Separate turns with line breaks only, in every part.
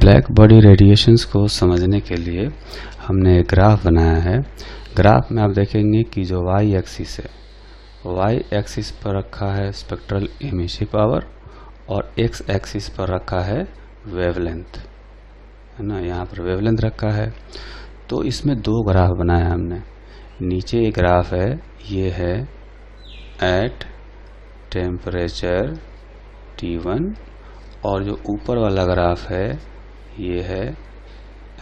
Black body radiations को समझने के लिए हमने एक ग्राफ बनाया है। ग्राफ में आप देखेंगे कि जो वाई एक्सिस है, वाई एक्सिस पर रखा है स्पेक्ट्रल इमिसिव पावर और एक्स एक्सिस पर रखा है वेवलेंथ, है ना। यहाँ पर वेवलेंथ रखा है। तो इसमें दो ग्राफ बनाया हमने। नीचे एक ग्राफ है, ये है एट टेम्परेचर T1, और जो ऊपर वाला ग्राफ है ये है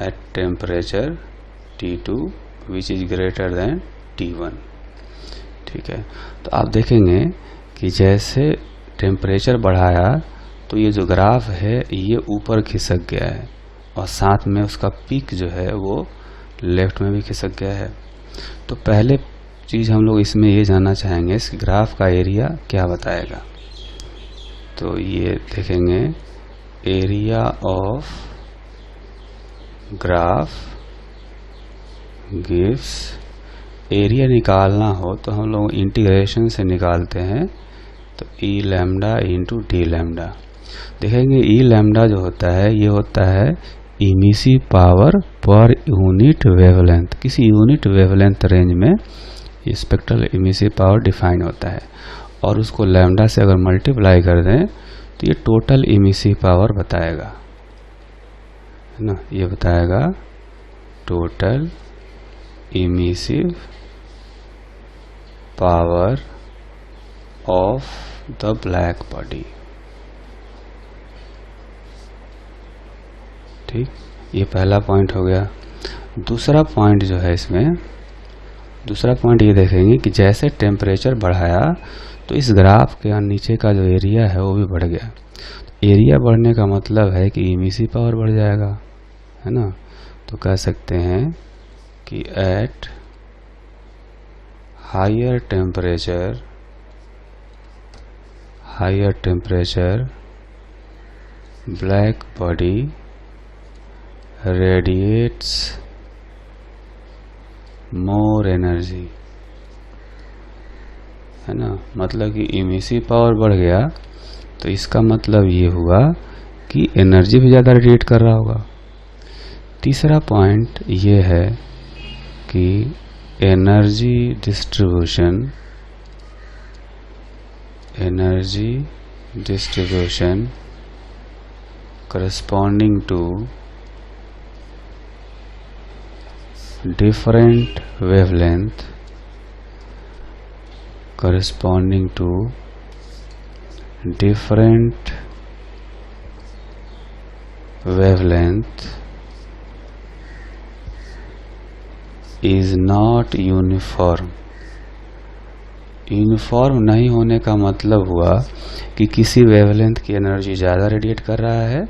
at temperature T2 which is greater than T1। ठीक है, तो आप देखेंगे कि जैसे टेम्परेचर बढ़ाया तो ये जो ग्राफ है ये ऊपर खिसक गया है और साथ में उसका पीक जो है वो लेफ्ट में भी खिसक गया है। तो पहले चीज़ हम लोग इसमें ये जानना चाहेंगे इस ग्राफ का एरिया क्या बताएगा। तो ये देखेंगे area of graph gives, area निकालना हो तो हम लोग इंटीग्रेशन से निकालते हैं। तो ई लैम्डा इंटू डी लैम्डा। देखेंगे ई लैम्डा जो होता है ये होता है emissive power per unit wavelength. किसी यूनिट वेवलेंथ रेंज में स्पेक्ट्रल इमिसिव पावर डिफाइन होता है और उसको लैम्डा से अगर मल्टीप्लाई कर दें तो ये टोटल इमिसिव पावर बताएगा, है ना। ये बताएगा total emissive power of the black body. ठीक, ये पहला पॉइंट हो गया। दूसरा पॉइंट जो है इसमें, दूसरा पॉइंट ये देखेंगे कि जैसे टेम्परेचर बढ़ाया तो इस ग्राफ के नीचे का जो एरिया है वो भी बढ़ गया। एरिया बढ़ने का मतलब है कि इमिसिव पावर बढ़ जाएगा, है ना। तो कह सकते हैं कि at higher temperature black body radiates more energy, है ना। मतलब कि इमिसिव पावर बढ़ गया तो इसका मतलब ये हुआ कि एनर्जी भी ज़्यादा रेडिएट कर रहा होगा। तीसरा पॉइंट ये है कि energy distribution corresponding to different wavelength is not uniform। Uniform नहीं होने का मतलब हुआ कि किसी वेवलेंथ की एनर्जी ज़्यादा रेडिएट कर रहा है,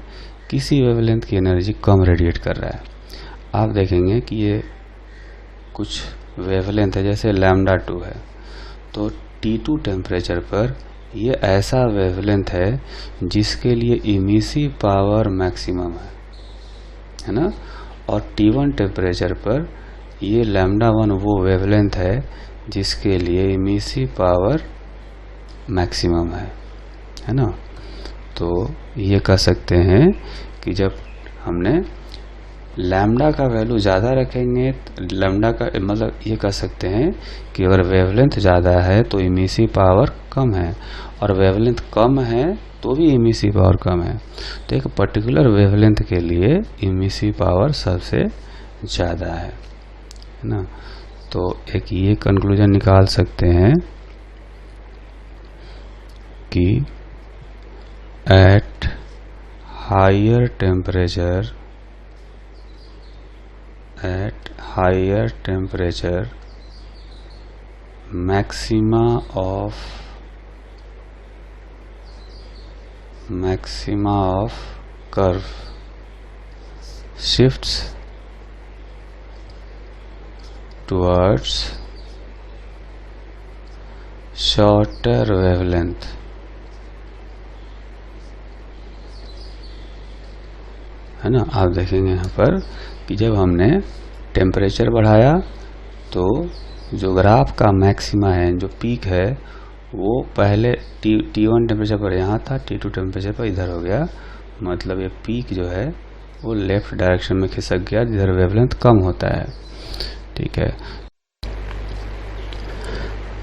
किसी वेवलेंथ की एनर्जी कम रेडिएट कर रहा है। आप देखेंगे कि ये कुछ वेवलेंथ है, जैसे लैम्डा 2 है, तो T2 टेम्परेचर पर ये ऐसा वेवलेंथ है जिसके लिए इमिसिव पावर मैक्सिमम है ना। और T1 टेम्परेचर पर ये लैम्डा 1 वो वेवलेंथ है जिसके लिए इमिसिव पावर मैक्सिमम है ना। तो ये कह सकते हैं कि जब हमने लैम्डा का वैल्यू ज़्यादा रखेंगे, लैम्डा का मतलब ये कह सकते हैं कि अगर वेवलेंथ ज़्यादा है तो इमिसिव पावर कम है, और वेवलेंथ कम है तो भी इमिसिव पावर कम है। तो एक पर्टिकुलर वेवलेंथ के लिए इमिसिव पावर सबसे ज़्यादा है ना। तो एक ये कंक्लूजन निकाल सकते हैं कि at higher temperature maxima of curve shifts towards shorter wavelength, है ना। आप देखेंगे यहाँ पर कि जब हमने टेम्परेचर बढ़ाया तो जो ग्राफ का मैक्सिमा है, जो पीक है, वो पहले T1 टेम्परेचर पर यहाँ था, T2 टेम्परेचर पर इधर हो गया। मतलब ये पीक जो है वो लेफ्ट डायरेक्शन में खिसक गया जिधर वेवलेंथ कम होता है। ठीक है,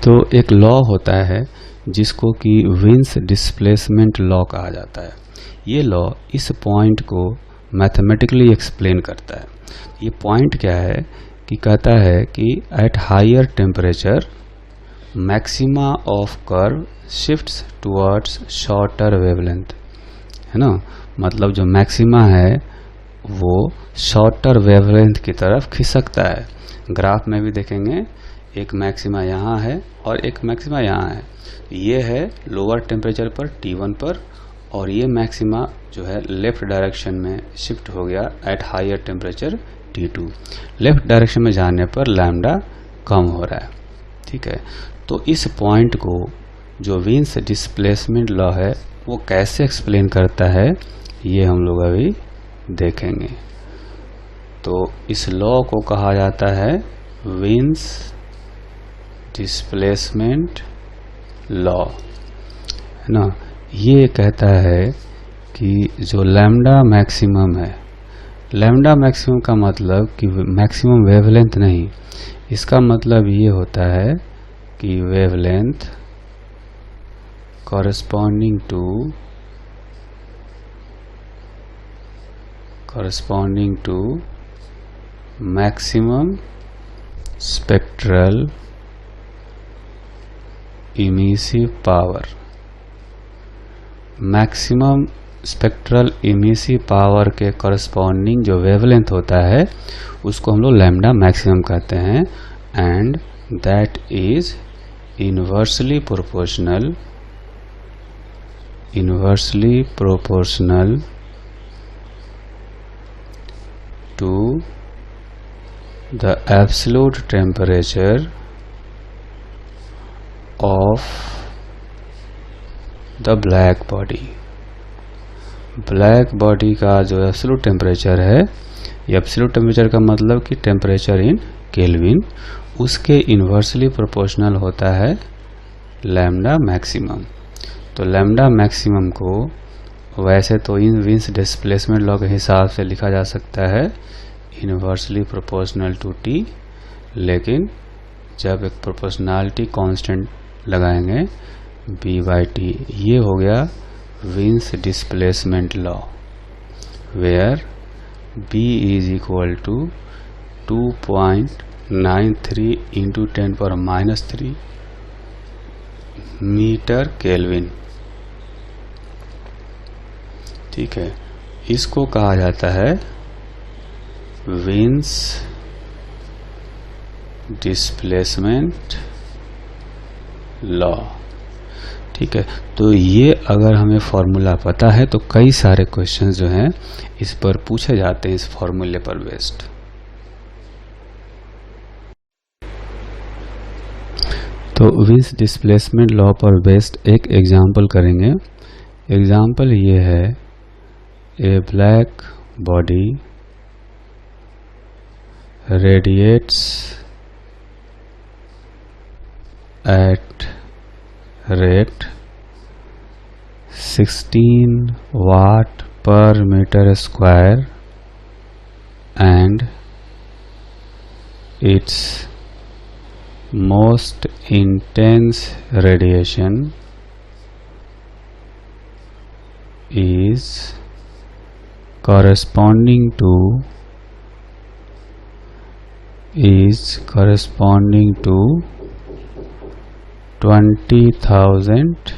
तो एक लॉ होता है जिसको कि विन्स डिस्प्लेसमेंट लॉ कहा जाता है। ये लॉ इस पॉइंट को मैथमेटिकली एक्सप्लेन करता है। ये पॉइंट क्या है कि कहता है कि at higher temperature maxima of curve shifts towards shorter wavelength, है ना। मतलब जो मैक्सिमा है वो शॉर्टर वेवलेंथ की तरफ खिसकता है। ग्राफ में भी देखेंगे एक मैक्सिमा यहाँ है और एक मैक्सिमा यहाँ है। ये है लोअर टेम्परेचर पर T1 पर, और ये मैक्सिमा जो है लेफ्ट डायरेक्शन में शिफ्ट हो गया at higher temperature T2। Left direction में जाने पर लैम्डा कम हो रहा है। ठीक है, तो इस पॉइंट को जो विन्स डिस्प्लेसमेंट लॉ है वो कैसे एक्सप्लेन करता है ये हम लोग अभी देखेंगे। तो इस लॉ को कहा जाता है विन्स डिस्प्लेसमेंट लॉ, है ना। ये कहता है कि जो लैम्डा मैक्सिमम है, लैम्डा मैक्सिमम का मतलब कि मैक्सिमम वेवलेंथ नहीं, इसका मतलब ये होता है कि wavelength corresponding to maximum spectral emissive power। Maximum spectral emissive power के करस्पॉन्डिंग जो वेवलेंथ होता है उसको हम लोग लैम्डा मैक्सिमम कहते हैं, and that is inversely proportional to the absolute temperature of the black body. Black body का जो एब्सोल्यूट टेम्परेचर है, ये एब्सोल्यूट टेम्परेचर का मतलब कि टेम्परेचर इन केल्विन, उसके इन्वर्सली प्रोपोर्शनल होता है लैम्डा मैक्सिमम। तो लैम्डा मैक्सिमम को वैसे तो इन विन्स डिस्प्लेसमेंट लॉ के हिसाब से लिखा जा सकता है इन्वर्सली प्रोपोर्शनल टू टी, लेकिन जब एक प्रोपोर्शनैलिटी कांस्टेंट लगाएंगे b/t, ये हो गया Wien's displacement law, where b is equal to 2.93 into 10⁻³ metre kelvin. ठीक है, इसको कहा जाता है विन्स डिस्प्लेसमेंट लॉ। ठीक है, तो ये अगर हमें फॉर्मूला पता है तो कई सारे क्वेश्चंस जो हैं इस पर पूछे जाते हैं, इस फॉर्मूले पर बेस्ड। तो विन्स डिस्प्लेसमेंट लॉ पर बेस्ड एक एग्जांपल करेंगे। एग्जांपल ये है, a black body radiates at rate 16 watt per meter square, and its most intense radiation is corresponding to 20,000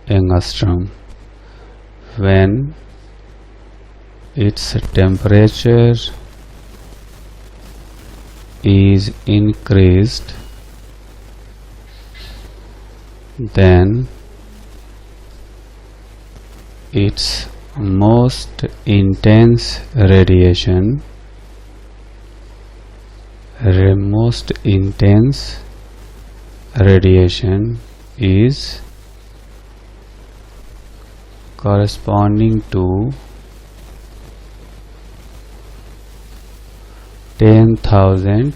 angstrom, when its temperature is increased, then its most intense radiation is corresponding to 10,000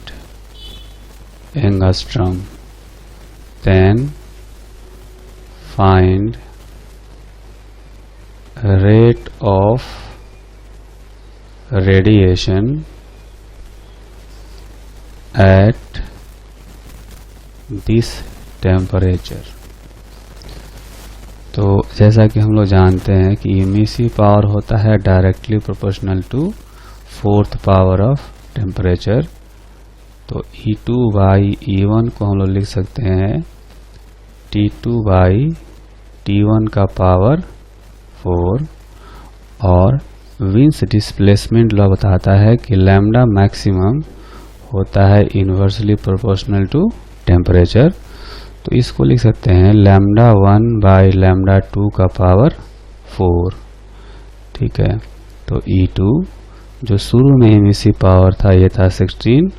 angstrom. Then find rate of radiation at this temperature. तो जैसा कि हम लोग जानते हैं कि emissive power होता है directly proportional to fourth power of temperature. तो E2 बाई E1 को हम लोग लिख सकते हैं T2 बाई T1 का पावर 4। और विंस डिस्प्लेसमेंट लॉ बताता है कि लैम्डा मैक्सिमम होता है इन्वर्सली प्रोपोर्शनल टू टेम्परेचर। तो इसको लिख सकते हैं लैम्डा 1 बाई लैम्डा 2 का पावर 4। ठीक है, तो E2 जो शुरू में इमिसिव पावर था ये था 16,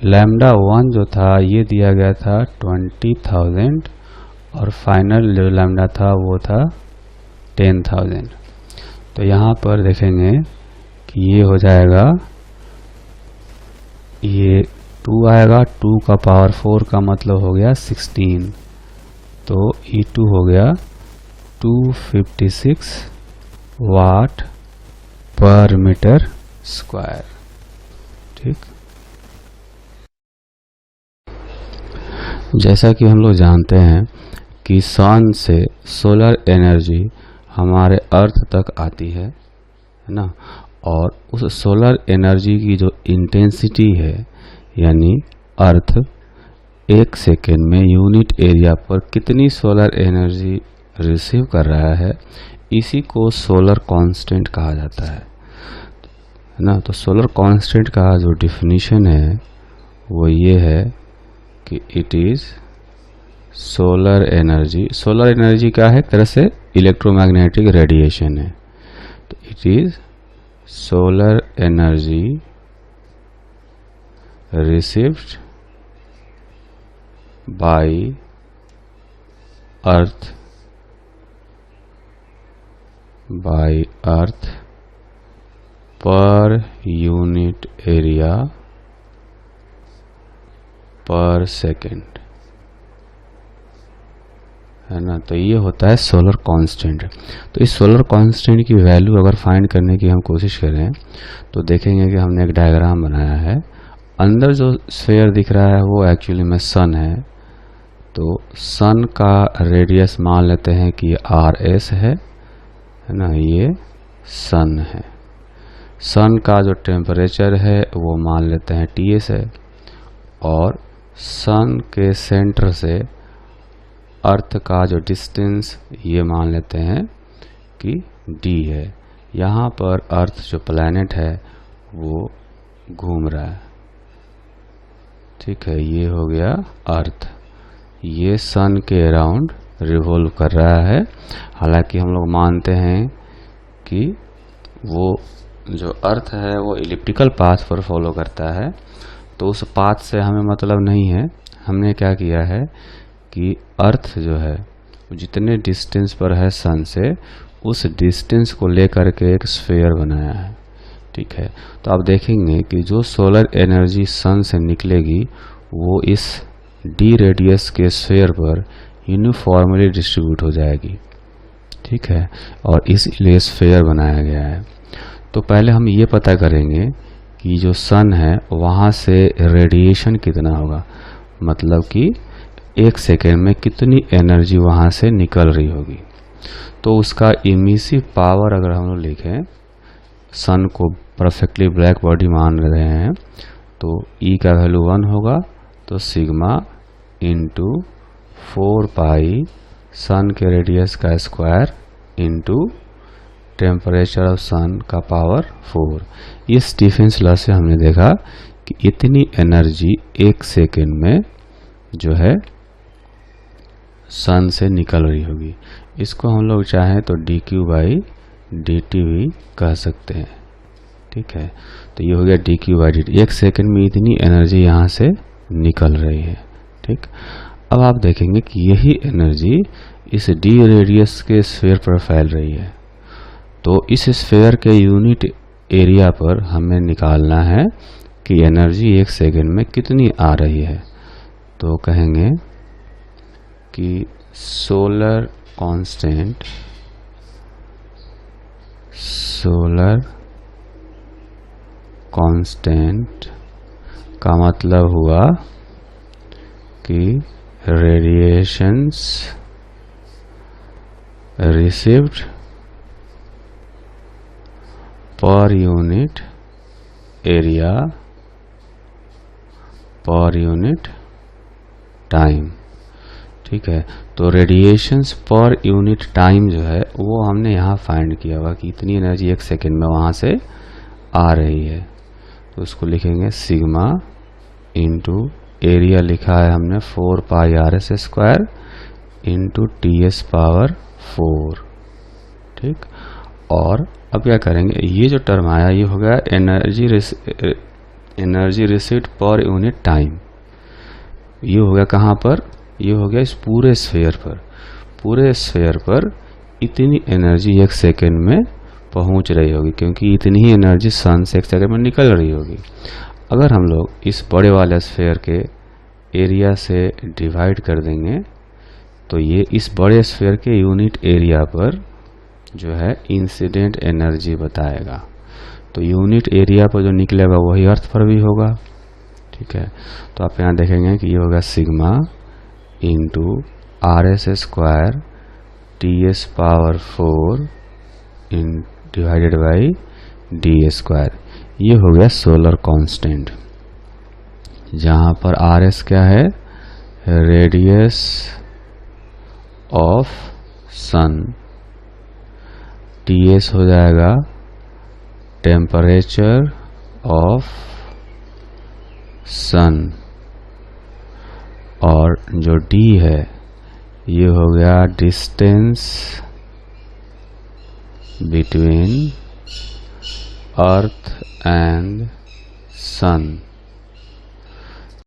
लैम्डा 1 जो था ये दिया गया था 20,000 और फाइनल जो लैम्डा था वो था 10,000। तो यहाँ पर देखेंगे कि ये हो जाएगा, ये 2 आएगा, 2 का पावर 4 का मतलब हो गया 16। तो E2 हो गया 256 वाट पर मीटर स्क्वायर। ठीक, जैसा कि हम लोग जानते हैं कि सन से सोलर एनर्जी हमारे अर्थ तक आती है ना, और उस सोलर एनर्जी की जो इंटेंसिटी है यानी अर्थ 1 सेकेंड में यूनिट एरिया पर कितनी सोलर एनर्जी रिसीव कर रहा है, इसी को सोलर कांस्टेंट कहा जाता है ना। तो सोलर कांस्टेंट का जो डिफिनीशन है वो ये है कि it is solar energy. Solar energy क्या है, एक तरह से इलेक्ट्रोमैग्नेटिक रेडिएशन है। तो it is solar energy received by earth per unit area पर सेकेंड, है ना। तो ये होता है सोलर कांस्टेंट। तो इस सोलर कांस्टेंट की वैल्यू अगर फाइंड करने की हम कोशिश करें तो देखेंगे कि हमने एक डायग्राम बनाया है। अंदर जो स्फीयर दिख रहा है वो एक्चुअली में सन है। तो सन का रेडियस मान लेते हैं कि RS है ना, ये सन है। सन का जो टेम्परेचर है वो मान लेते हैं TS है, और सन के सेंटर से अर्थ का जो डिस्टेंस ये मान लेते हैं कि D है। यहाँ पर अर्थ जो प्लैनेट है वो घूम रहा है। ठीक है, ये हो गया अर्थ, ये सन के अराउंड रिवॉल्व कर रहा है। हालांकि हम लोग मानते हैं कि वो जो अर्थ है वो इलिप्टिकल पाथ पर फॉलो करता है, तो उस पाथ से हमें मतलब नहीं है। हमने क्या किया है कि अर्थ जो है जितने डिस्टेंस पर है सन से, उस डिस्टेंस को लेकर के एक स्फीयर बनाया है। ठीक है, तो आप देखेंगे कि जो सोलर एनर्जी सन से निकलेगी वो इस D रेडियस के स्फीयर पर यूनिफॉर्मली डिस्ट्रीब्यूट हो जाएगी। ठीक है, और इसलिए स्फीयर बनाया गया है। तो पहले हम ये पता करेंगे कि जो सन है वहाँ से रेडिएशन कितना होगा, मतलब कि 1 सेकेंड में कितनी एनर्जी वहाँ से निकल रही होगी। तो उसका इमिसिव पावर अगर हम लोग लिखें, सन को परफेक्टली ब्लैक बॉडी मान रहे हैं, तो E का वैल्यू 1 होगा, तो सिग्मा इंटू 4 पाई सन के रेडियस का स्क्वायर इंटू टेम्परेचर ऑफ सन का पावर 4। इस स्टीफेंस लॉ से हमने देखा कि इतनी एनर्जी 1 सेकेंड में जो है सन से निकल रही होगी। इसको हम लोग चाहें तो dq बाई dt भी कह सकते हैं। ठीक है, तो ये हो गया dq बाई dt। 1 सेकेंड में इतनी एनर्जी यहाँ से निकल रही है। ठीक, अब आप देखेंगे कि यही एनर्जी इस d रेडियस के स्फीयर पर फैल रही है। तो इस स्फीयर के यूनिट एरिया पर हमें निकालना है कि एनर्जी 1 सेकेंड में कितनी आ रही है। तो कहेंगे कि सोलर कांस्टेंट का मतलब हुआ कि radiations received per unit area per unit time. ठीक है, तो रेडिएशंस पर यूनिट टाइम जो है वो हमने यहाँ फाइंड किया हुआ कि इतनी एनर्जी एक सेकेंड में वहाँ से आ रही है। तो उसको लिखेंगे सिग्मा इंटू एरिया लिखा है हमने 4 पाई RS square into TS power 4। ठीक, और अब क्या करेंगे, ये जो टर्म आया ये हो गया energy received per unit time. ये हो गया कहाँ पर, ये हो गया इस पूरे स्फीयर पर। पूरे स्फीयर पर इतनी एनर्जी एक सेकेंड में पहुंच रही होगी, क्योंकि इतनी ही एनर्जी सन से एक सेकेंड में निकल रही होगी। अगर हम लोग इस बड़े वाले स्फीयर के एरिया से डिवाइड कर देंगे तो ये इस बड़े स्फीयर के यूनिट एरिया पर जो है इंसिडेंट एनर्जी बताएगा। तो यूनिट एरिया पर जो निकलेगा वही अर्थ पर भी होगा। ठीक है, तो आप यहाँ देखेंगे कि ये होगा sigma into RS square TS power 4 in divided by D square. ये हो गया सोलर कांस्टेंट, जहाँ पर RS क्या है, रेडियस ऑफ सन, TS हो जाएगा टेम्परेचर ऑफ सन, और जो D है ये हो गया distance between earth and sun.